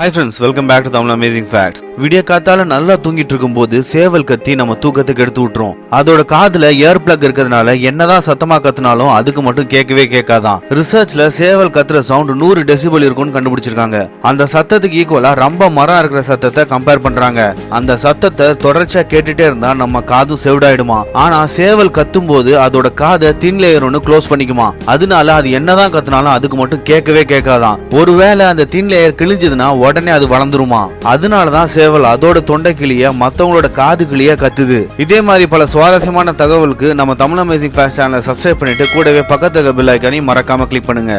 Hi friends, welcome back to Tamil Amazing Facts. விடிய காத்தால நல்லா தூங்கிட்டு இருக்கும்போது சேவல் கத்தி நம்ம தூக்கத்துக்கு எடுத்து விட்டுரும். அதோட காதுல ஏர் பிளக் இருக்கிறதுனால என்னதான் சத்தமா கத்துனாலும் அதுக்கு மட்டும் கேட்கவே கேட்காதான். ரிசர்ச்ல சேவல் கத்துற சவுண்ட் 100 டெசிபல் இருக்கும்னு கண்டுபிடிச்சிருக்காங்க. அந்த சத்தத்துக்கு ஈக்குவலா ரொம்ப மரம் இருக்கிற சத்தத்தை கம்பேர் பண்றாங்க. அந்த சத்தத்தை தொடர்ச்சியா கேட்டுட்டே இருந்தா நம்ம காதும் செவிடாயிடுமா. ஆனா சேவல் கத்தும் போது அதோட காதை தின் லேயர் ஒன்னு க்ளோஸ் பண்ணிக்குமா. அதனால அது என்னதான் கத்துனாலும் அதுக்கு மட்டும் கேட்கவே கேட்காதான். ஒருவேளை அந்த தின் லேயர் கிழிஞ்சதுன்னா உடனே அது வளர்ந்துருமா. அதனாலதான் சேவல் அதோட தொண்டை கிளிய மத்தவங்களோட காது கிளிய கத்துது. இதே மாதிரி பல சுவாரஸ்யமான தகவலுக்கு நம்ம தமிழ் அமேசிங் ஃபேக்ட்ஸ் சேனலை சப்ஸ்கிரைப் பண்ணிட்டு கூடவே பக்கத்துல பெல் ஐகானையும் மறக்காம கிளிக் பண்ணுங்க.